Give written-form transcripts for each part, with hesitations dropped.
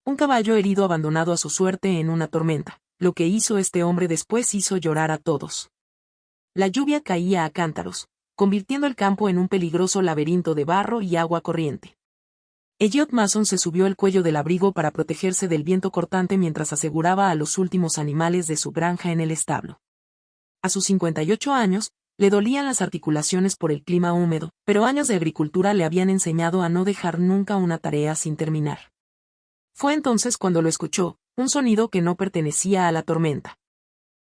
Un caballo herido abandonado a su suerte en una tormenta. Lo que hizo este hombre después hizo llorar a todos. La lluvia caía a cántaros, convirtiendo el campo en un peligroso laberinto de barro y agua corriente. Elliot Mason se subió el cuello del abrigo para protegerse del viento cortante mientras aseguraba a los últimos animales de su granja en el establo. A sus 58 años, le dolían las articulaciones por el clima húmedo, pero años de agricultura le habían enseñado a no dejar nunca una tarea sin terminar. Fue entonces cuando lo escuchó, un sonido que no pertenecía a la tormenta.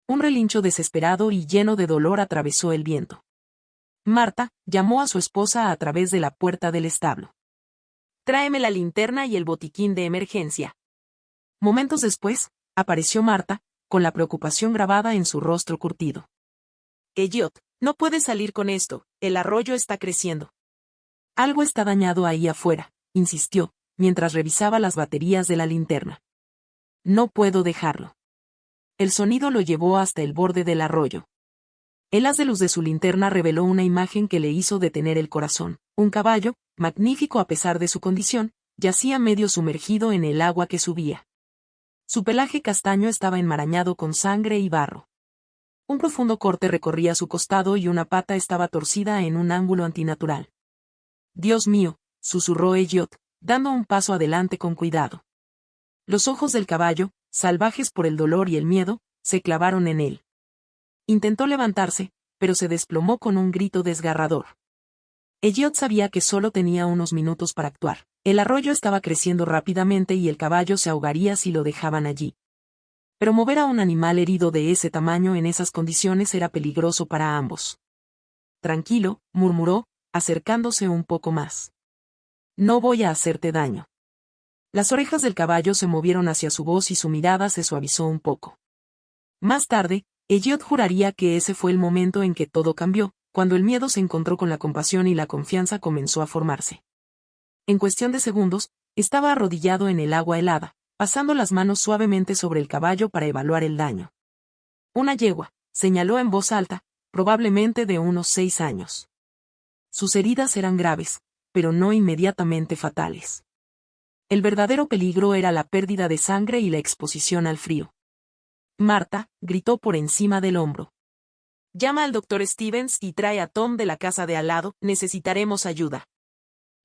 Un relincho desesperado y lleno de dolor atravesó el viento. Marta llamó a su esposa a través de la puerta del establo. «Tráeme la linterna y el botiquín de emergencia». Momentos después, apareció Marta, con la preocupación grabada en su rostro curtido. «Elliot, no puedes salir con esto, el arroyo está creciendo». «Algo está dañado ahí afuera», insistió, mientras revisaba las baterías de la linterna. «No puedo dejarlo». El sonido lo llevó hasta el borde del arroyo. El haz de luz de su linterna reveló una imagen que le hizo detener el corazón. Un caballo, magnífico a pesar de su condición, yacía medio sumergido en el agua que subía. Su pelaje castaño estaba enmarañado con sangre y barro. Un profundo corte recorría su costado y una pata estaba torcida en un ángulo antinatural. «Dios mío», susurró Elliot, dando un paso adelante con cuidado. Los ojos del caballo, salvajes por el dolor y el miedo, se clavaron en él. Intentó levantarse, pero se desplomó con un grito desgarrador. Elliot sabía que solo tenía unos minutos para actuar. El arroyo estaba creciendo rápidamente y el caballo se ahogaría si lo dejaban allí. Pero mover a un animal herido de ese tamaño en esas condiciones era peligroso para ambos. «Tranquilo», murmuró, acercándose un poco más. «No voy a hacerte daño». Las orejas del caballo se movieron hacia su voz y su mirada se suavizó un poco. Más tarde, Elliot juraría que ese fue el momento en que todo cambió, cuando el miedo se encontró con la compasión y la confianza comenzó a formarse. En cuestión de segundos, estaba arrodillado en el agua helada, pasando las manos suavemente sobre el caballo para evaluar el daño. «Una yegua», señaló en voz alta, probablemente de unos 6 años. Sus heridas eran graves, pero no inmediatamente fatales. El verdadero peligro era la pérdida de sangre y la exposición al frío. Marta gritó por encima del hombro. «Llama al Dr. Stevens y trae a Tom de la casa de al lado, necesitaremos ayuda».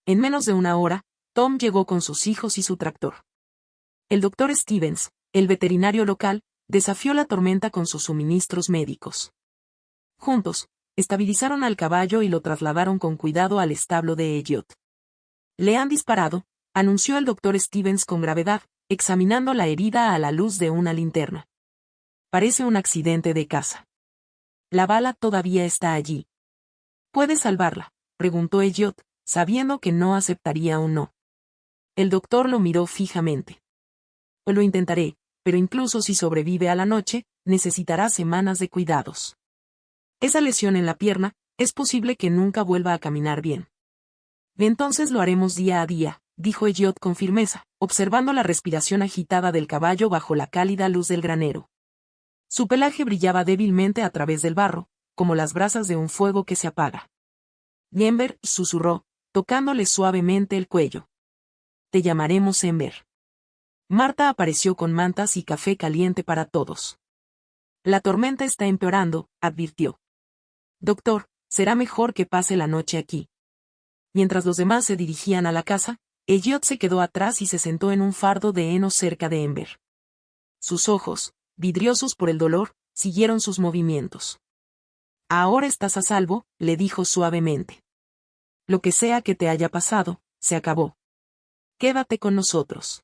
En menos de una hora, Tom llegó con sus hijos y su tractor. El Dr. Stevens, el veterinario local, desafió la tormenta con sus suministros médicos. Juntos, estabilizaron al caballo y lo trasladaron con cuidado al establo de Elliot. «Le han disparado», anunció el Dr. Stevens con gravedad, examinando la herida a la luz de una linterna. «Parece un accidente de caza. La bala todavía está allí». «¿Puedes salvarla?», preguntó Elliot, sabiendo que no aceptaría un no. El doctor lo miró fijamente. «Lo intentaré, pero incluso si sobrevive a la noche, necesitará semanas de cuidados. Esa lesión en la pierna, es posible que nunca vuelva a caminar bien». «Entonces lo haremos día a día», dijo Elliot con firmeza, observando la respiración agitada del caballo bajo la cálida luz del granero. Su pelaje brillaba débilmente a través del barro, como las brasas de un fuego que se apaga. «Ember», susurró, tocándole suavemente el cuello. «Te llamaremos Ember». Marta apareció con mantas y café caliente para todos. «La tormenta está empeorando», advirtió. «Doctor, será mejor que pase la noche aquí». Mientras los demás se dirigían a la casa, Elliot se quedó atrás y se sentó en un fardo de heno cerca de Ember. Sus ojos, vidriosos por el dolor, siguieron sus movimientos. «Ahora estás a salvo», le dijo suavemente. «Lo que sea que te haya pasado, se acabó. Quédate con nosotros».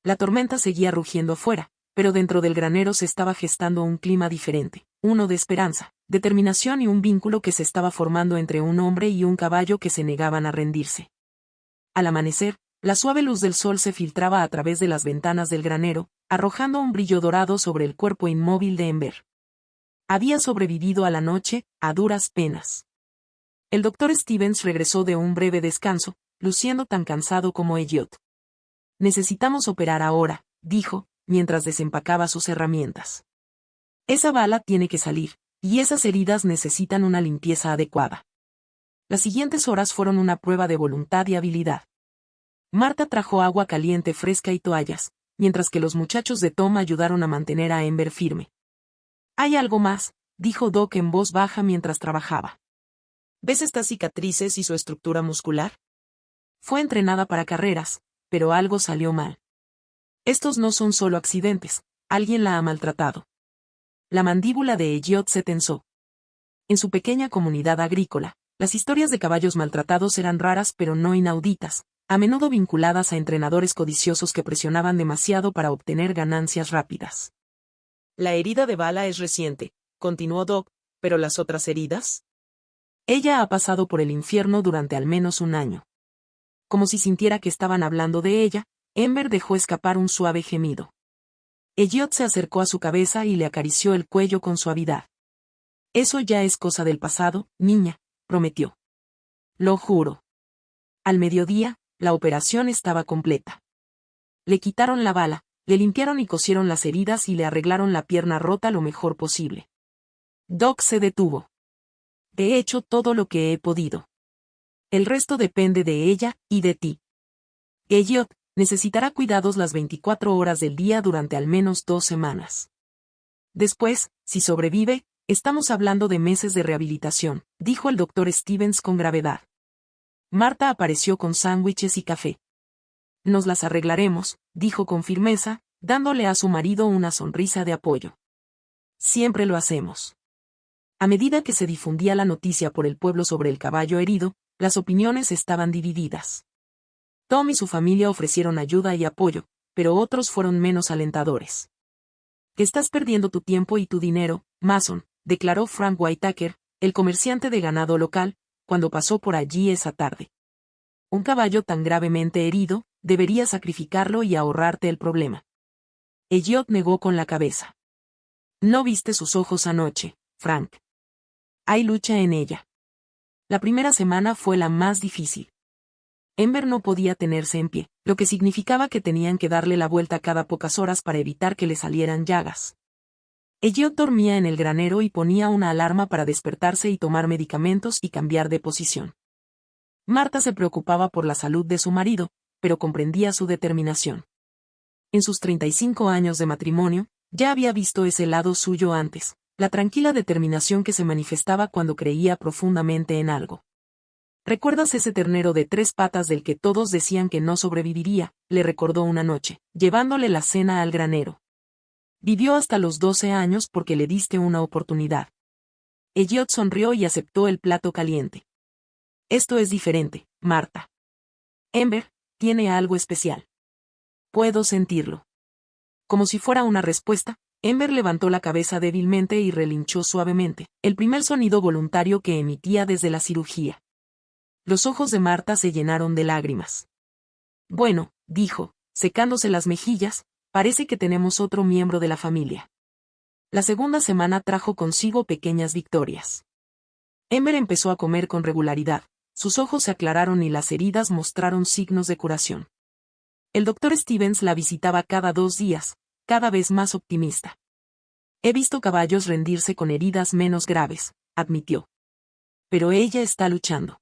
La tormenta seguía rugiendo afuera, pero dentro del granero se estaba gestando un clima diferente, uno de esperanza, determinación y un vínculo que se estaba formando entre un hombre y un caballo que se negaban a rendirse. Al amanecer, la suave luz del sol se filtraba a través de las ventanas del granero, arrojando un brillo dorado sobre el cuerpo inmóvil de Ember. Había sobrevivido a la noche, a duras penas. El Dr. Stevens regresó de un breve descanso, luciendo tan cansado como Elliot. «Necesitamos operar ahora», dijo, mientras desempacaba sus herramientas. «Esa bala tiene que salir, y esas heridas necesitan una limpieza adecuada». Las siguientes horas fueron una prueba de voluntad y habilidad. Marta trajo agua caliente fresca y toallas, mientras que los muchachos de Tom ayudaron a mantener a Ember firme. «Hay algo más», dijo Doc en voz baja mientras trabajaba. «¿Ves estas cicatrices y su estructura muscular? Fue entrenada para carreras, pero algo salió mal. Estos no son solo accidentes, alguien la ha maltratado». La mandíbula de Elliot se tensó. En su pequeña comunidad agrícola, las historias de caballos maltratados eran raras pero no inauditas, a menudo vinculadas a entrenadores codiciosos que presionaban demasiado para obtener ganancias rápidas. «La herida de bala es reciente», continuó Doc, «¿pero las otras heridas?» «Ella ha pasado por el infierno durante al menos un año». Como si sintiera que estaban hablando de ella, Ember dejó escapar un suave gemido. Elliot se acercó a su cabeza y le acarició el cuello con suavidad. «Eso ya es cosa del pasado, niña», prometió. «Lo juro». Al mediodía, la operación estaba completa. Le quitaron la bala, le limpiaron y cosieron las heridas y le arreglaron la pierna rota lo mejor posible. Doc se detuvo. «He hecho todo lo que he podido. El resto depende de ella y de ti. Elliot necesitará cuidados las 24 horas del día durante al menos 2 semanas. Después, si sobrevive, estamos hablando de meses de rehabilitación», dijo el Dr. Stevens con gravedad. Marta apareció con sándwiches y café. «Nos las arreglaremos», dijo con firmeza, dándole a su marido una sonrisa de apoyo. «Siempre lo hacemos». A medida que se difundía la noticia por el pueblo sobre el caballo herido, las opiniones estaban divididas. Tom y su familia ofrecieron ayuda y apoyo, pero otros fueron menos alentadores. «Que estás perdiendo tu tiempo y tu dinero, Mason», declaró Frank Whitaker, el comerciante de ganado local, cuando pasó por allí esa tarde. «Un caballo tan gravemente herido, deberías sacrificarlo y ahorrarte el problema». Elliot negó con la cabeza. «No viste sus ojos anoche, Frank. Hay lucha en ella». La primera semana fue la más difícil. Ember no podía tenerse en pie, lo que significaba que tenían que darle la vuelta cada pocas horas para evitar que le salieran llagas. Elliot dormía en el granero y ponía una alarma para despertarse y tomar medicamentos y cambiar de posición. Marta se preocupaba por la salud de su marido, pero comprendía su determinación. En sus 35 años de matrimonio, ya había visto ese lado suyo antes, la tranquila determinación que se manifestaba cuando creía profundamente en algo. «¿Recuerdas ese ternero de 3 patas del que todos decían que no sobreviviría?», le recordó una noche, llevándole la cena al granero. «Vivió hasta los 12 años porque le diste una oportunidad». Elliot sonrió y aceptó el plato caliente. «Esto es diferente, Marta. Ember tiene algo especial. Puedo sentirlo». Como si fuera una respuesta, Ember levantó la cabeza débilmente y relinchó suavemente, el primer sonido voluntario que emitía desde la cirugía. Los ojos de Marta se llenaron de lágrimas. «Bueno», dijo, secándose las mejillas, «parece que tenemos otro miembro de la familia». La segunda semana trajo consigo pequeñas victorias. Ember empezó a comer con regularidad, sus ojos se aclararon y las heridas mostraron signos de curación. El Dr. Stevens la visitaba cada 2 días, cada vez más optimista. «He visto caballos rendirse con heridas menos graves», admitió. «Pero ella está luchando.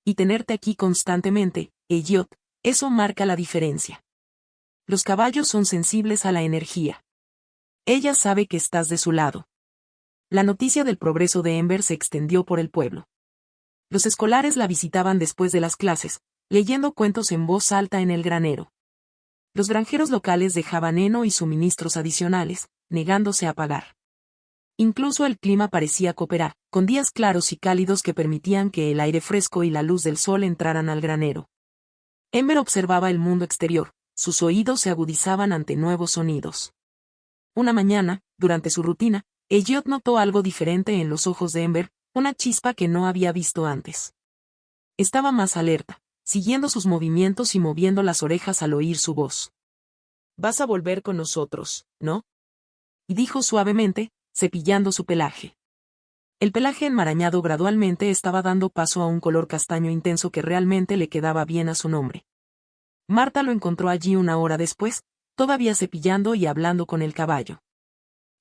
Y tenerte aquí constantemente, Elliot, eso marca la diferencia. Los caballos son sensibles a la energía. Ella sabe que estás de su lado». La noticia del progreso de Ember se extendió por el pueblo. Los escolares la visitaban después de las clases, leyendo cuentos en voz alta en el granero. Los granjeros locales dejaban heno y suministros adicionales, negándose a pagar. Incluso el clima parecía cooperar, con días claros y cálidos que permitían que el aire fresco y la luz del sol entraran al granero. Ember observaba el mundo exterior, sus oídos se agudizaban ante nuevos sonidos. Una mañana, durante su rutina, Elliot notó algo diferente en los ojos de Ember, una chispa que no había visto antes. Estaba más alerta, siguiendo sus movimientos y moviendo las orejas al oír su voz. «Vas a volver con nosotros, ¿no?», y dijo suavemente, cepillando su pelaje. El pelaje enmarañado gradualmente estaba dando paso a un color castaño intenso que realmente le quedaba bien a su nombre. Marta lo encontró allí una hora después, todavía cepillando y hablando con el caballo.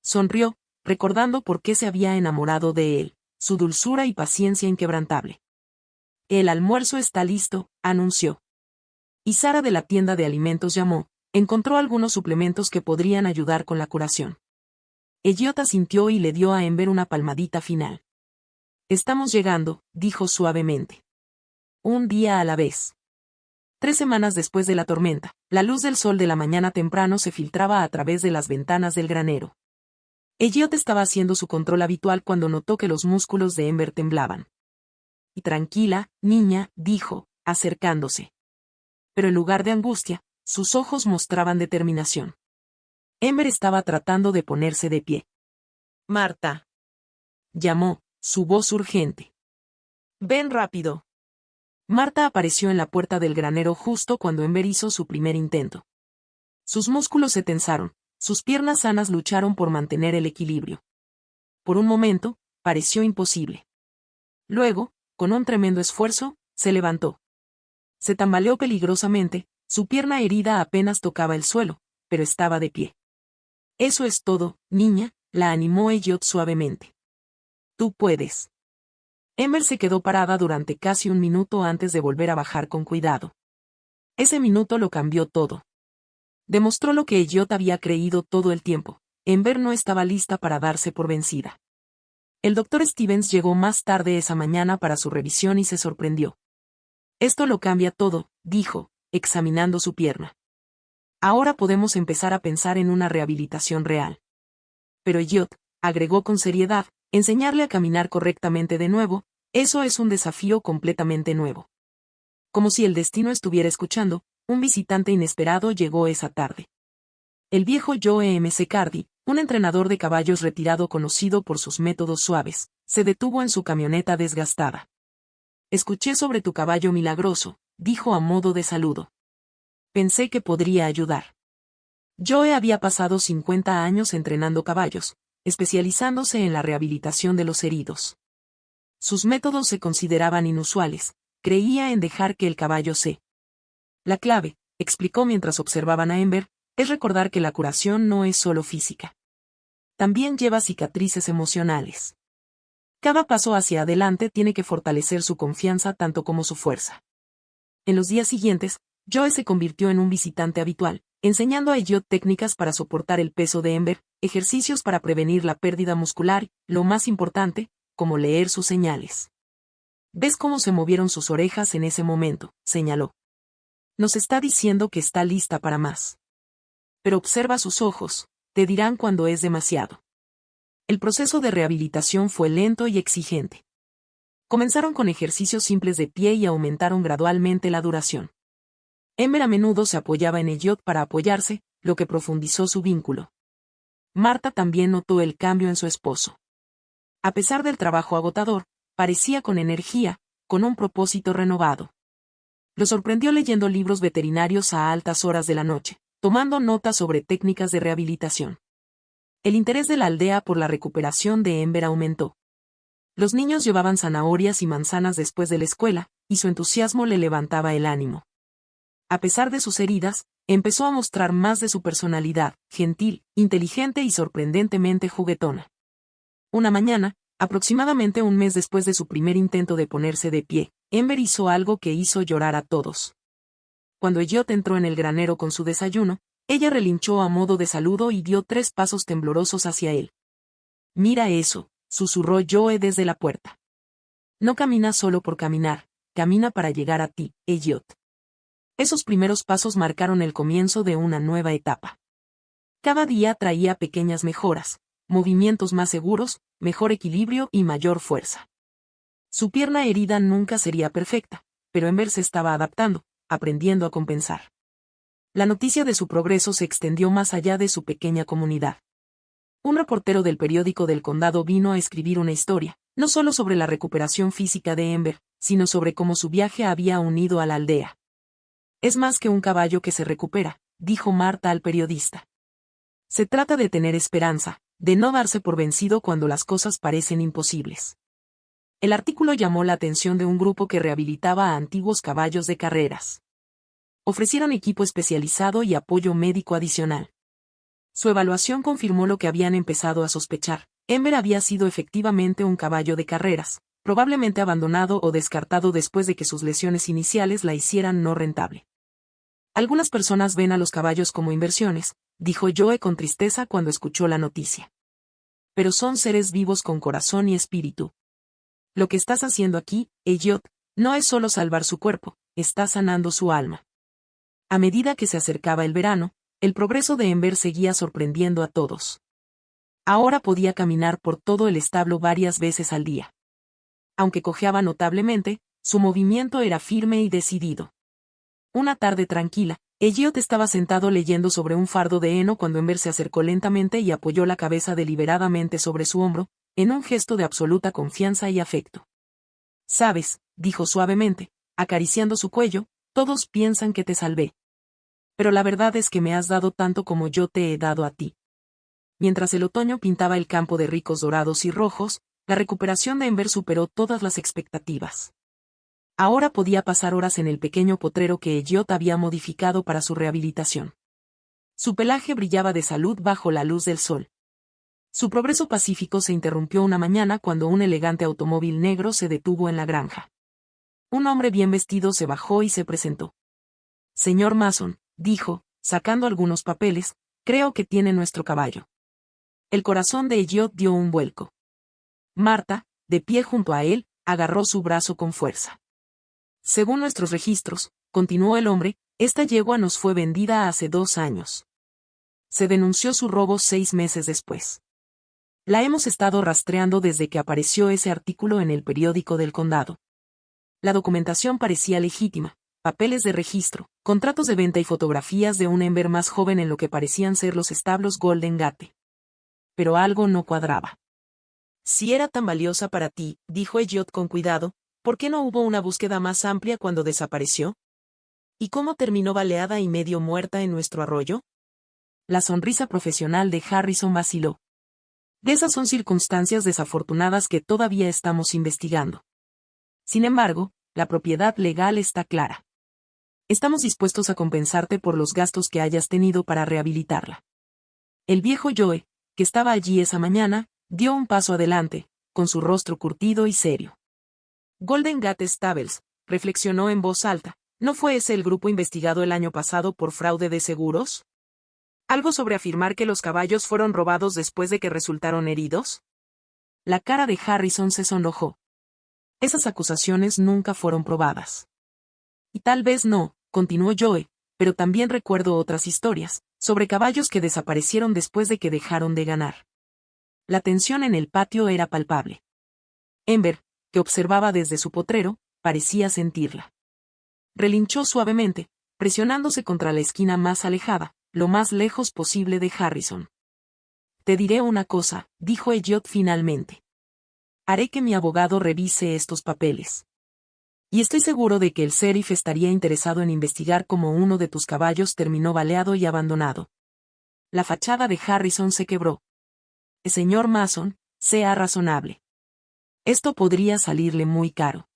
Sonrió, recordando por qué se había enamorado de él, su dulzura y paciencia inquebrantable. «El almuerzo está listo», anunció. y Sara de la tienda de alimentos llamó, encontró algunos suplementos que podrían ayudar con la curación. Elliot asintió y le dio a Ember una palmadita final. Estamos llegando, dijo suavemente. Un día a la vez. 3 semanas después de la tormenta, la luz del sol de la mañana temprano se filtraba a través de las ventanas del granero. Elliot estaba haciendo su control habitual cuando notó que los músculos de Ember temblaban. Y tranquila, niña, dijo, acercándose. Pero en lugar de angustia, sus ojos mostraban determinación. Ember estaba tratando de ponerse de pie. Marta. Llamó, su voz urgente. Ven rápido. Marta apareció en la puerta del granero justo cuando Ember hizo su primer intento. Sus músculos se tensaron, sus piernas sanas lucharon por mantener el equilibrio. Por un momento, pareció imposible. Luego, con un tremendo esfuerzo, se levantó. Se tambaleó peligrosamente, su pierna herida apenas tocaba el suelo, pero estaba de pie. Eso es todo, niña, la animó Elliot suavemente. Tú puedes. Ember se quedó parada durante casi un minuto antes de volver a bajar con cuidado. Ese minuto lo cambió todo. Demostró lo que Elliot había creído todo el tiempo. Ember no estaba lista para darse por vencida. El Dr. Stevens llegó más tarde esa mañana para su revisión y se sorprendió. Esto lo cambia todo, dijo, examinando su pierna. Ahora podemos empezar a pensar en una rehabilitación real. Pero Elliot, agregó con seriedad, enseñarle a caminar correctamente de nuevo, eso es un desafío completamente nuevo. Como si el destino estuviera escuchando, un visitante inesperado llegó esa tarde. El viejo Joe M. Cardi, un entrenador de caballos retirado conocido por sus métodos suaves, se detuvo en su camioneta desgastada. Escuché sobre tu caballo milagroso, dijo a modo de saludo. Pensé que podría ayudar. Joe había pasado 50 años entrenando caballos, especializándose en la rehabilitación de los heridos. Sus métodos se consideraban inusuales, creía en dejar que el caballo se. La clave, explicó mientras observaban a Ember, es recordar que la curación no es solo física. También lleva cicatrices emocionales. Cada paso hacia adelante tiene que fortalecer su confianza tanto como su fuerza. En los días siguientes, Joe se convirtió en un visitante habitual, enseñando a Elliot técnicas para soportar el peso de Ember, ejercicios para prevenir la pérdida muscular y, lo más importante, como leer sus señales. ¿Ves cómo se movieron sus orejas en ese momento?, señaló. Nos está diciendo que está lista para más. Pero observa sus ojos, te dirán cuando es demasiado. El proceso de rehabilitación fue lento y exigente. Comenzaron con ejercicios simples de pie y aumentaron gradualmente la duración. Ember a menudo se apoyaba en Elliot para apoyarse, lo que profundizó su vínculo. Marta también notó el cambio en su esposo. A pesar del trabajo agotador, parecía con energía, con un propósito renovado. Lo sorprendió leyendo libros veterinarios a altas horas de la noche, tomando notas sobre técnicas de rehabilitación. El interés de la aldea por la recuperación de Ember aumentó. Los niños llevaban zanahorias y manzanas después de la escuela, y su entusiasmo le levantaba el ánimo. A pesar de sus heridas, empezó a mostrar más de su personalidad, gentil, inteligente y sorprendentemente juguetona. Una mañana, aproximadamente un mes después de su primer intento de ponerse de pie, Ember hizo algo que hizo llorar a todos. Cuando Elliot entró en el granero con su desayuno, ella relinchó a modo de saludo y dio 3 pasos temblorosos hacia él. Mira eso, susurró Joe desde la puerta. No camina solo por caminar, camina para llegar a ti, Elliot. Esos primeros pasos marcaron el comienzo de una nueva etapa. Cada día traía pequeñas mejoras, movimientos más seguros, mejor equilibrio y mayor fuerza. Su pierna herida nunca sería perfecta, pero Ember se estaba adaptando, aprendiendo a compensar. La noticia de su progreso se extendió más allá de su pequeña comunidad. Un reportero del periódico del condado vino a escribir una historia, no solo sobre la recuperación física de Ember, sino sobre cómo su viaje había unido a la aldea. Es más que un caballo que se recupera, dijo Marta al periodista. Se trata de tener esperanza, de no darse por vencido cuando las cosas parecen imposibles. El artículo llamó la atención de un grupo que rehabilitaba a antiguos caballos de carreras. Ofrecieron equipo especializado y apoyo médico adicional. Su evaluación confirmó lo que habían empezado a sospechar. Ember había sido efectivamente un caballo de carreras, probablemente abandonado o descartado después de que sus lesiones iniciales la hicieran no rentable. Algunas personas ven a los caballos como inversiones, dijo Joe con tristeza cuando escuchó la noticia. Pero son seres vivos con corazón y espíritu. Lo que estás haciendo aquí, Elliot, no es solo salvar su cuerpo, está sanando su alma. A medida que se acercaba el verano, el progreso de Ember seguía sorprendiendo a todos. Ahora podía caminar por todo el establo varias veces al día. Aunque cojeaba notablemente, su movimiento era firme y decidido. Una tarde tranquila, Elliot estaba sentado leyendo sobre un fardo de heno cuando Ember se acercó lentamente y apoyó la cabeza deliberadamente sobre su hombro, en un gesto de absoluta confianza y afecto. «Sabes», dijo suavemente, acariciando su cuello, «todos piensan que te salvé. Pero la verdad es que me has dado tanto como yo te he dado a ti». Mientras el otoño pintaba el campo de ricos dorados y rojos, la recuperación de Ember superó todas las expectativas. Ahora podía pasar horas en el pequeño potrero que Elliot había modificado para su rehabilitación. Su pelaje brillaba de salud bajo la luz del sol. Su progreso pacífico se interrumpió una mañana cuando un elegante automóvil negro se detuvo en la granja. Un hombre bien vestido se bajó y se presentó. «Señor Mason», dijo, sacando algunos papeles, «creo que tiene nuestro caballo». El corazón de Elliot dio un vuelco. Marta, de pie junto a él, agarró su brazo con fuerza. «Según nuestros registros», continuó el hombre, «esta yegua nos fue vendida hace 2 años. Se denunció su robo 6 meses después. La hemos estado rastreando desde que apareció ese artículo en el periódico del condado. La documentación parecía legítima, papeles de registro, contratos de venta y fotografías de un Ember más joven en lo que parecían ser los establos Golden Gate. Pero algo no cuadraba. «Si era tan valiosa para ti», dijo Elliot con cuidado, «¿por qué no hubo una búsqueda más amplia cuando desapareció? ¿Y cómo terminó baleada y medio muerta en nuestro arroyo?» La sonrisa profesional de Harrison vaciló. «De esas son circunstancias desafortunadas que todavía estamos investigando. Sin embargo, la propiedad legal está clara. Estamos dispuestos a compensarte por los gastos que hayas tenido para rehabilitarla». El viejo Joe, que estaba allí esa mañana, dio un paso adelante, con su rostro curtido y serio. «Golden Gate Stables», reflexionó en voz alta, ¿no fue ese el grupo investigado el año pasado por fraude de seguros? ¿Algo sobre afirmar que los caballos fueron robados después de que resultaron heridos? La cara de Harrison se sonrojó. Esas acusaciones nunca fueron probadas. Y tal vez no, continuó Joe, pero también recuerdo otras historias, sobre caballos que desaparecieron después de que dejaron de ganar. La tensión en el patio era palpable. Ember, que observaba desde su potrero, parecía sentirla. Relinchó suavemente, presionándose contra la esquina más alejada, lo más lejos posible de Harrison. «Te diré una cosa», dijo Elliot finalmente. «Haré que mi abogado revise estos papeles. Y estoy seguro de que el sheriff estaría interesado en investigar cómo uno de tus caballos terminó baleado y abandonado». La fachada de Harrison se quebró. «Señor Mason, sea razonable. Esto podría salirle muy caro».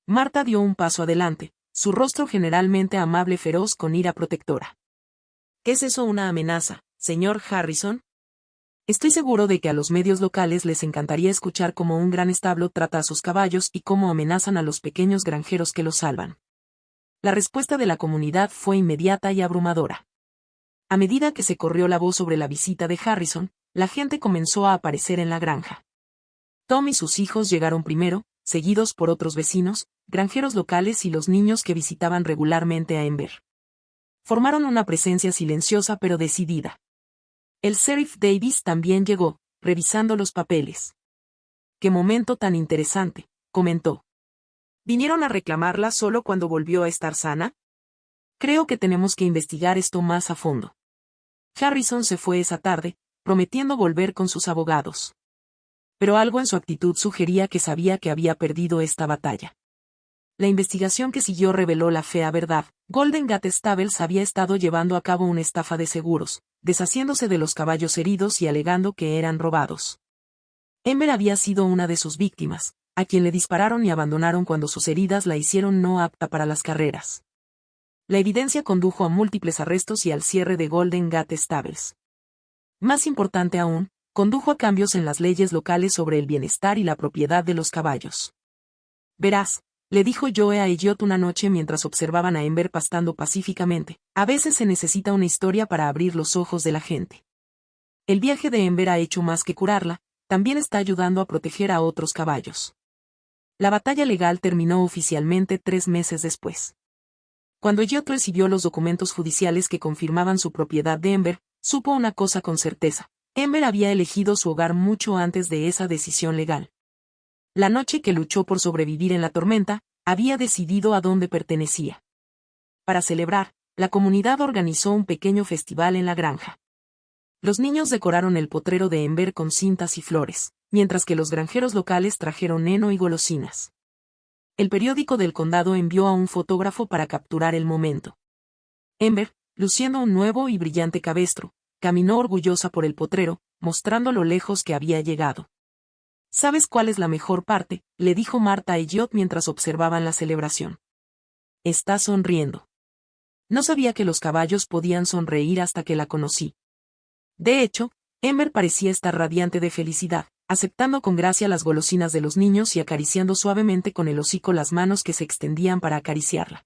Marta dio un paso adelante, su rostro generalmente amable feroz con ira protectora. «¿Qué es eso, una amenaza, señor Harrison? Estoy seguro de que a los medios locales les encantaría escuchar cómo un gran establo trata a sus caballos y cómo amenazan a los pequeños granjeros que los salvan». La respuesta de la comunidad fue inmediata y abrumadora. A medida que se corrió la voz sobre la visita de Harrison, la gente comenzó a aparecer en la granja. Tom y sus hijos llegaron primero, seguidos por otros vecinos, granjeros locales y los niños que visitaban regularmente a Ember. Formaron una presencia silenciosa pero decidida. El sheriff Davis también llegó, revisando los papeles. «Qué momento tan interesante», comentó. «¿Vinieron a reclamarla solo cuando volvió a estar sana? Creo que tenemos que investigar esto más a fondo». Harrison se fue esa tarde, prometiendo volver con sus abogados. Pero algo en su actitud sugería que sabía que había perdido esta batalla. La investigación que siguió reveló la fea verdad. Golden Gate Stables había estado llevando a cabo una estafa de seguros, deshaciéndose de los caballos heridos y alegando que eran robados. Ember había sido una de sus víctimas, a quien le dispararon y abandonaron cuando sus heridas la hicieron no apta para las carreras. La evidencia condujo a múltiples arrestos y al cierre de Golden Gate Stables. Más importante aún, condujo a cambios en las leyes locales sobre el bienestar y la propiedad de los caballos. «Verás», le dijo Joe a Elliot una noche mientras observaban a Ember pastando pacíficamente. A veces se necesita una historia para abrir los ojos de la gente. El viaje de Ember ha hecho más que curarla, también está ayudando a proteger a otros caballos. La batalla legal terminó oficialmente 3 meses después. Cuando Elliot recibió los documentos judiciales que confirmaban su propiedad de Ember, supo una cosa con certeza. Ember había elegido su hogar mucho antes de esa decisión legal. La noche que luchó por sobrevivir en la tormenta, había decidido a dónde pertenecía. Para celebrar, la comunidad organizó un pequeño festival en la granja. Los niños decoraron el potrero de Ember con cintas y flores, mientras que los granjeros locales trajeron heno y golosinas. El periódico del condado envió a un fotógrafo para capturar el momento. Ember, luciendo un nuevo y brillante cabestro, caminó orgullosa por el potrero, mostrando lo lejos que había llegado. ¿Sabes cuál es la mejor parte?, le dijo Marta a Elliot mientras observaban la celebración. Está sonriendo. No sabía que los caballos podían sonreír hasta que la conocí. De hecho, Ember parecía estar radiante de felicidad, aceptando con gracia las golosinas de los niños y acariciando suavemente con el hocico las manos que se extendían para acariciarla.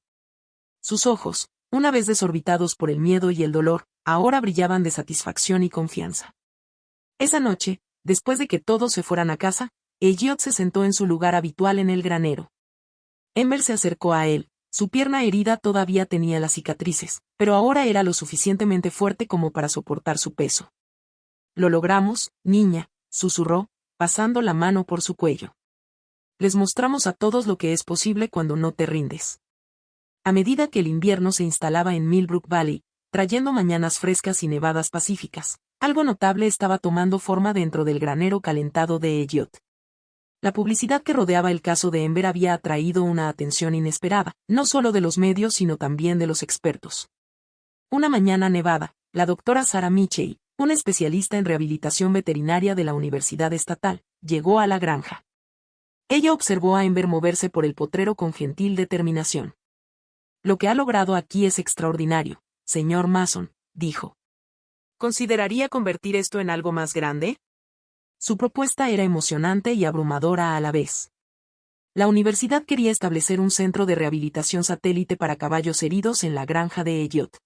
Sus ojos, una vez desorbitados por el miedo y el dolor, ahora brillaban de satisfacción y confianza. Esa noche, después de que todos se fueran a casa, Elliot se sentó en su lugar habitual en el granero. Ember se acercó a él. Su pierna herida todavía tenía las cicatrices, pero ahora era lo suficientemente fuerte como para soportar su peso. «Lo logramos, niña», susurró, pasando la mano por su cuello. «Les mostramos a todos lo que es posible cuando no te rindes». A medida que el invierno se instalaba en Millbrook Valley, trayendo mañanas frescas y nevadas pacíficas, algo notable estaba tomando forma dentro del granero calentado de Elliot. La publicidad que rodeaba el caso de Ember había atraído una atención inesperada, no solo de los medios sino también de los expertos. Una mañana nevada, la doctora Sarah Mitchell, una especialista en rehabilitación veterinaria de la Universidad Estatal, llegó a la granja. Ella observó a Ember moverse por el potrero con gentil determinación. «Lo que ha logrado aquí es extraordinario, señor Mason», dijo. «¿Consideraría convertir esto en algo más grande?» Su propuesta era emocionante y abrumadora a la vez. La universidad quería establecer un centro de rehabilitación satélite para caballos heridos en la granja de Elliot.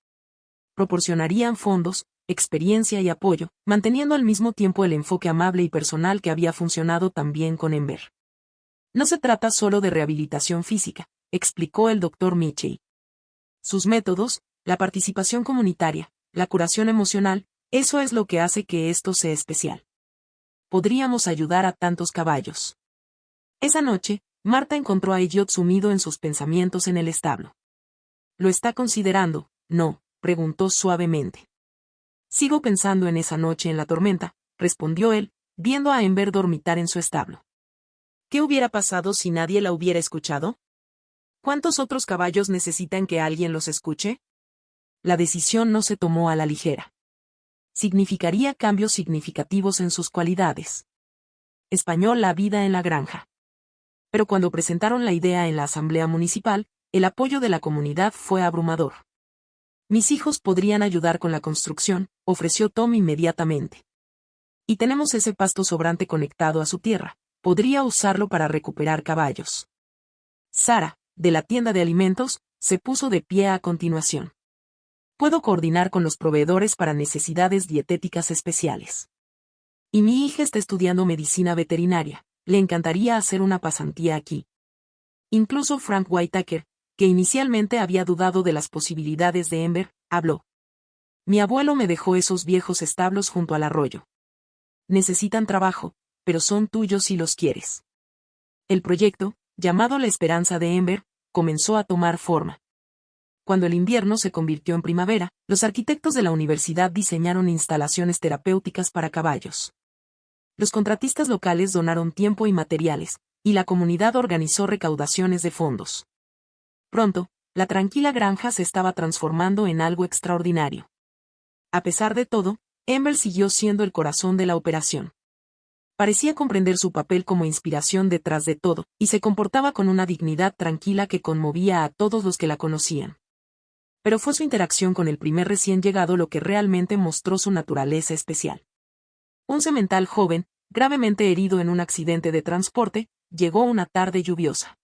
Proporcionarían fondos, experiencia y apoyo, manteniendo al mismo tiempo el enfoque amable y personal que había funcionado tan bien con Ember. «No se trata solo de rehabilitación física», explicó el Dr. Mitchell. «Sus métodos, la participación comunitaria, la curación emocional, eso es lo que hace que esto sea especial. Podríamos ayudar a tantos caballos». Esa noche, Marta encontró a Elliot sumido en sus pensamientos en el establo. «¿Lo está considerando, no?», preguntó suavemente. «Sigo pensando en esa noche en la tormenta», respondió él, viendo a Ember dormitar en su establo. «¿Qué hubiera pasado si nadie la hubiera escuchado? ¿Cuántos otros caballos necesitan que alguien los escuche?» La decisión no se tomó a la ligera. Significaría cambios significativos en sus cualidades. Español la vida en la granja. Pero cuando presentaron la idea en la asamblea municipal, el apoyo de la comunidad fue abrumador. «Mis hijos podrían ayudar con la construcción», ofreció Tom inmediatamente. «Y tenemos ese pasto sobrante conectado a su tierra, podría usarlo para recuperar caballos». Sara, de la tienda de alimentos, se puso de pie a continuación. «Puedo coordinar con los proveedores para necesidades dietéticas especiales. Y mi hija está estudiando medicina veterinaria, le encantaría hacer una pasantía aquí». Incluso Frank Whitaker, que inicialmente había dudado de las posibilidades de Ember, habló. «Mi abuelo me dejó esos viejos establos junto al arroyo. Necesitan trabajo, pero son tuyos si los quieres». El proyecto, llamado La Esperanza de Ember, comenzó a tomar forma. Cuando el invierno se convirtió en primavera, los arquitectos de la universidad diseñaron instalaciones terapéuticas para caballos. Los contratistas locales donaron tiempo y materiales, y la comunidad organizó recaudaciones de fondos. Pronto, la tranquila granja se estaba transformando en algo extraordinario. A pesar de todo, Ember siguió siendo el corazón de la operación. Parecía comprender su papel como inspiración detrás de todo, y se comportaba con una dignidad tranquila que conmovía a todos los que la conocían. Pero fue su interacción con el primer recién llegado lo que realmente mostró su naturaleza especial. Un semental joven, gravemente herido en un accidente de transporte, llegó una tarde lluviosa.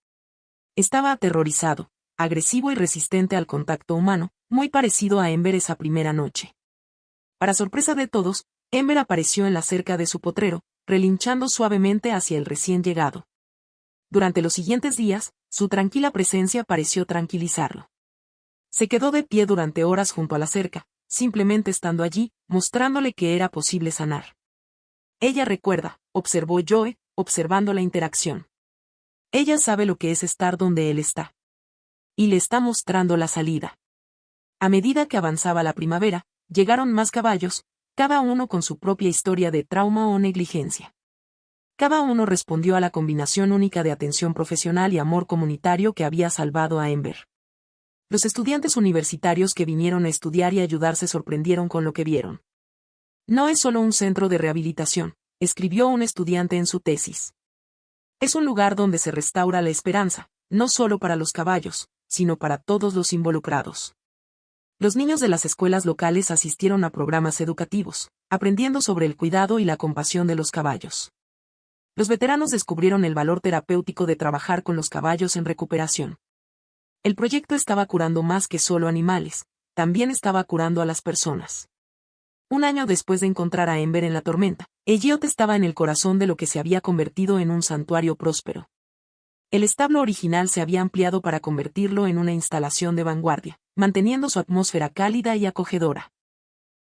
Estaba aterrorizado, agresivo y resistente al contacto humano, muy parecido a Ember esa primera noche. Para sorpresa de todos, Ember apareció en la cerca de su potrero, relinchando suavemente hacia el recién llegado. Durante los siguientes días, su tranquila presencia pareció tranquilizarlo. Se quedó de pie durante horas junto a la cerca, simplemente estando allí, mostrándole que era posible sanar. Ella recuerda, observó Joe, observando la interacción. Ella sabe lo que es estar donde él está. Y le está mostrando la salida. A medida que avanzaba la primavera, llegaron más caballos, cada uno con su propia historia de trauma o negligencia. Cada uno respondió a la combinación única de atención profesional y amor comunitario que había salvado a Ember. Los estudiantes universitarios que vinieron a estudiar y ayudar se sorprendieron con lo que vieron. No es solo un centro de rehabilitación, escribió un estudiante en su tesis. Es un lugar donde se restaura la esperanza, no solo para los caballos, sino para todos los involucrados. Los niños de las escuelas locales asistieron a programas educativos, aprendiendo sobre el cuidado y la compasión de los caballos. Los veteranos descubrieron el valor terapéutico de trabajar con los caballos en recuperación. El proyecto estaba curando más que solo animales, también estaba curando a las personas. Un año después de encontrar a Ember en la tormenta, Elliot estaba en el corazón de lo que se había convertido en un santuario próspero. El establo original se había ampliado para convertirlo en una instalación de vanguardia, manteniendo su atmósfera cálida y acogedora.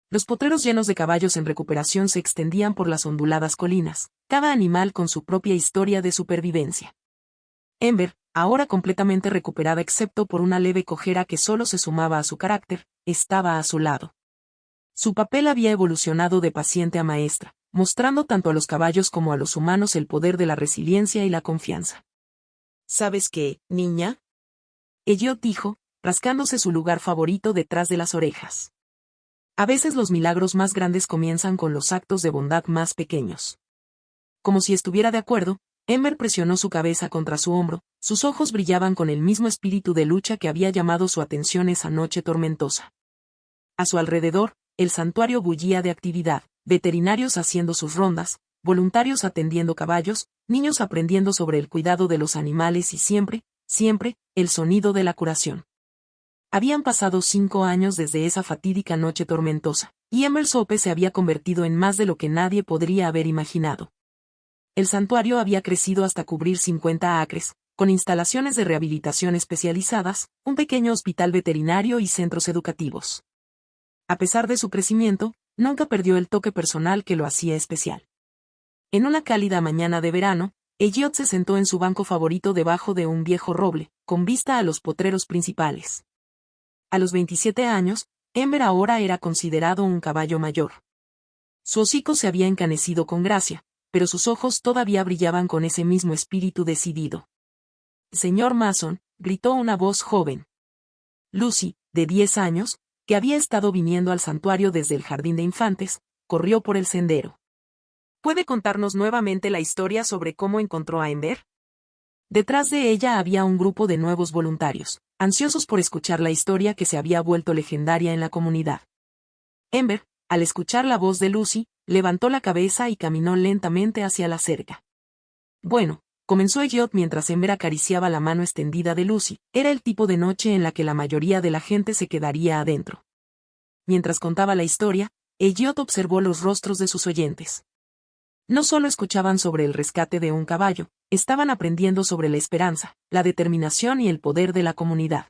Los potreros llenos de caballos en recuperación se extendían por las onduladas colinas, cada animal con su propia historia de supervivencia. Ember, ahora completamente recuperada excepto por una leve cojera que solo se sumaba a su carácter, estaba a su lado. Su papel había evolucionado de paciente a maestra, mostrando tanto a los caballos como a los humanos el poder de la resiliencia y la confianza. ¿Sabes qué, niña?, Elliot dijo, rascándose su lugar favorito detrás de las orejas. A veces los milagros más grandes comienzan con los actos de bondad más pequeños. Como si estuviera de acuerdo, Ember presionó su cabeza contra su hombro, sus ojos brillaban con el mismo espíritu de lucha que había llamado su atención esa noche tormentosa. A su alrededor, el santuario bullía de actividad, veterinarios haciendo sus rondas, voluntarios atendiendo caballos, niños aprendiendo sobre el cuidado de los animales y siempre, el sonido de la curación. Habían pasado 5 años desde esa fatídica noche tormentosa, y Ember Sope se había convertido en más de lo que nadie podría haber imaginado. El santuario había crecido hasta cubrir 50 acres, con instalaciones de rehabilitación especializadas, un pequeño hospital veterinario y centros educativos. A pesar de su crecimiento, nunca perdió el toque personal que lo hacía especial. En una cálida mañana de verano, Elliot se sentó en su banco favorito debajo de un viejo roble, con vista a los potreros principales. A los 27 años, Ember ahora era considerado un caballo mayor. Su hocico se había encanecido con gracia, pero sus ojos todavía brillaban con ese mismo espíritu decidido. «Señor Mason», gritó una voz joven. Lucy, de 10 años, que había estado viniendo al santuario desde el jardín de infantes, corrió por el sendero. ¿Puede contarnos nuevamente la historia sobre cómo encontró a Ember? Detrás de ella había un grupo de nuevos voluntarios, ansiosos por escuchar la historia que se había vuelto legendaria en la comunidad. Ember, al escuchar la voz de Lucy, levantó la cabeza y caminó lentamente hacia la cerca. Bueno, comenzó Elliot mientras Ember acariciaba la mano extendida de Lucy, era el tipo de noche en la que la mayoría de la gente se quedaría adentro. Mientras contaba la historia, Elliot observó los rostros de sus oyentes. No solo escuchaban sobre el rescate de un caballo, estaban aprendiendo sobre la esperanza, la determinación y el poder de la comunidad.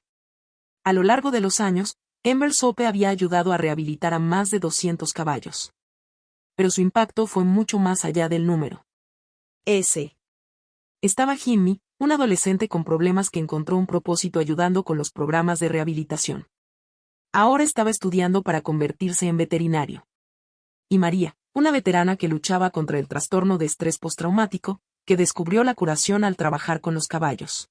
A lo largo de los años, Ember Sope había ayudado a rehabilitar a más de 200 caballos. Pero su impacto fue mucho más allá del número. Estaba Jimmy, un adolescente con problemas que encontró un propósito ayudando con los programas de rehabilitación. Ahora estaba estudiando para convertirse en veterinario. Y María, una veterana que luchaba contra el trastorno de estrés postraumático, que descubrió la curación al trabajar con los caballos.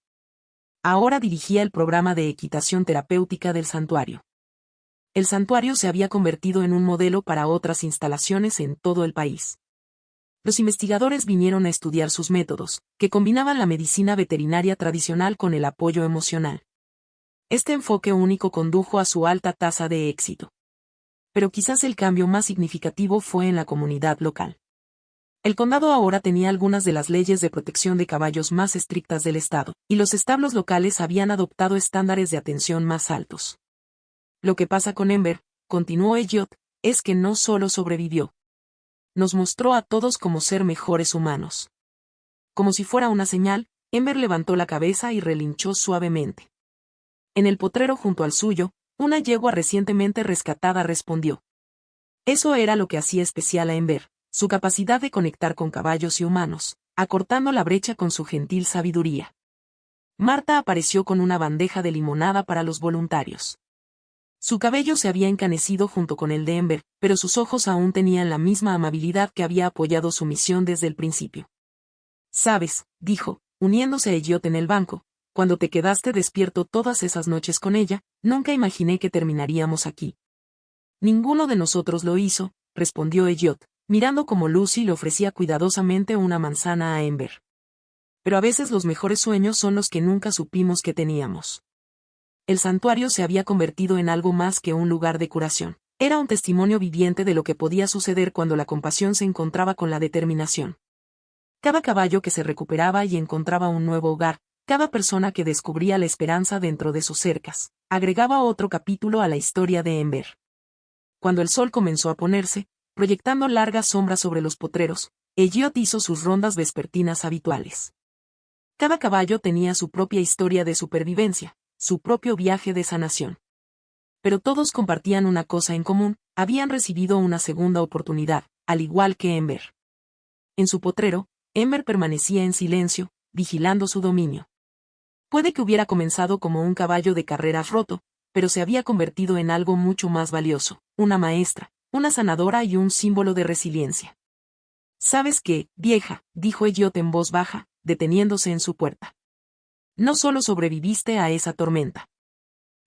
Ahora dirigía el programa de equitación terapéutica del santuario. El santuario se había convertido en un modelo para otras instalaciones en todo el país. Los investigadores vinieron a estudiar sus métodos, que combinaban la medicina veterinaria tradicional con el apoyo emocional. Este enfoque único condujo a su alta tasa de éxito. Pero quizás el cambio más significativo fue en la comunidad local. El condado ahora tenía algunas de las leyes de protección de caballos más estrictas del estado, y los establos locales habían adoptado estándares de atención más altos. Lo que pasa con Ember, continuó Elliot, es que no solo sobrevivió. Nos mostró a todos cómo ser mejores humanos. Como si fuera una señal, Ember levantó la cabeza y relinchó suavemente. En el potrero junto al suyo, una yegua recientemente rescatada respondió. Eso era lo que hacía especial a Ember, su capacidad de conectar con caballos y humanos, acortando la brecha con su gentil sabiduría. Marta apareció con una bandeja de limonada para los voluntarios. Su cabello se había encanecido junto con el de Ember, pero sus ojos aún tenían la misma amabilidad que había apoyado su misión desde el principio. «Sabes», dijo, uniéndose a Elliot en el banco, «cuando te quedaste despierto todas esas noches con ella, nunca imaginé que terminaríamos aquí». «Ninguno de nosotros lo hizo», respondió Elliot, mirando como Lucy le ofrecía cuidadosamente una manzana a Ember. «Pero a veces los mejores sueños son los que nunca supimos que teníamos». El santuario se había convertido en algo más que un lugar de curación. Era un testimonio viviente de lo que podía suceder cuando la compasión se encontraba con la determinación. Cada caballo que se recuperaba y encontraba un nuevo hogar, cada persona que descubría la esperanza dentro de sus cercas, agregaba otro capítulo a la historia de Ember. Cuando el sol comenzó a ponerse, proyectando largas sombras sobre los potreros, Elliot hizo sus rondas vespertinas habituales. Cada caballo tenía su propia historia de supervivencia, su propio viaje de sanación. Pero todos compartían una cosa en común, habían recibido una segunda oportunidad, al igual que Ember. En su potrero, Ember permanecía en silencio, vigilando su dominio. Puede que hubiera comenzado como un caballo de carreras roto, pero se había convertido en algo mucho más valioso, una maestra, una sanadora y un símbolo de resiliencia. «¿Sabes qué, vieja?», dijo Elliot en voz baja, deteniéndose en su puerta. «No solo sobreviviste a esa tormenta.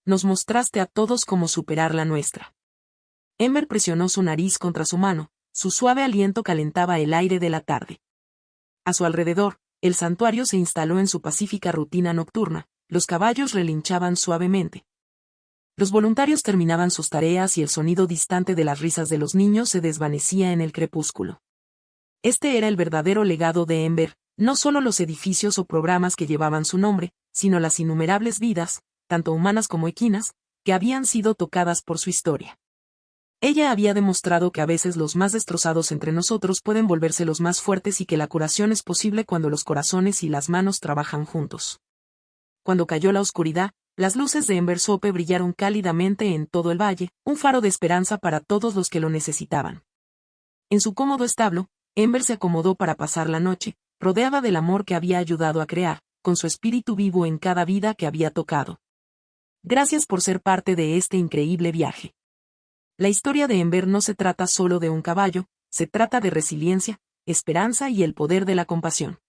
Nos mostraste a todos cómo superar la nuestra». Ember presionó su nariz contra su mano, su suave aliento calentaba el aire de la tarde. A su alrededor, el santuario se instaló en su pacífica rutina nocturna, los caballos relinchaban suavemente. Los voluntarios terminaban sus tareas y el sonido distante de las risas de los niños se desvanecía en el crepúsculo. Este era el verdadero legado de Ember, no solo los edificios o programas que llevaban su nombre, sino las innumerables vidas, tanto humanas como equinas, que habían sido tocadas por su historia. Ella había demostrado que a veces los más destrozados entre nosotros pueden volverse los más fuertes y que la curación es posible cuando los corazones y las manos trabajan juntos. Cuando cayó la oscuridad, las luces de Ember Sope brillaron cálidamente en todo el valle, un faro de esperanza para todos los que lo necesitaban. En su cómodo establo, Ember se acomodó para pasar la noche, rodeada del amor que había ayudado a crear, con su espíritu vivo en cada vida que había tocado. Gracias por ser parte de este increíble viaje. La historia de Ember no se trata solo de un caballo, se trata de resiliencia, esperanza y el poder de la compasión.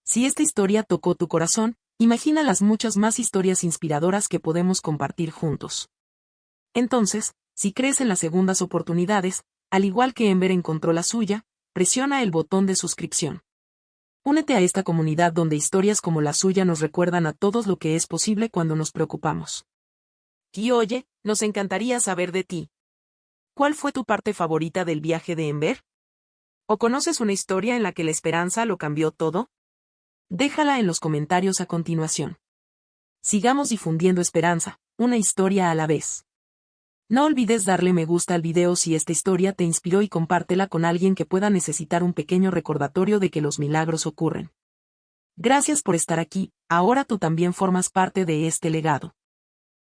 Si esta historia tocó tu corazón, imagina las muchas más historias inspiradoras que podemos compartir juntos. Entonces, si crees en las segundas oportunidades, al igual que Ember encontró la suya, presiona el botón de suscripción. Únete a esta comunidad donde historias como la suya nos recuerdan a todos lo que es posible cuando nos preocupamos. Y oye, nos encantaría saber de ti. ¿Cuál fue tu parte favorita del viaje de Ember? ¿O conoces una historia en la que la esperanza lo cambió todo? Déjala en los comentarios a continuación. Sigamos difundiendo esperanza, una historia a la vez. No olvides darle me gusta al video si esta historia te inspiró y compártela con alguien que pueda necesitar un pequeño recordatorio de que los milagros ocurren. Gracias por estar aquí, ahora tú también formas parte de este legado.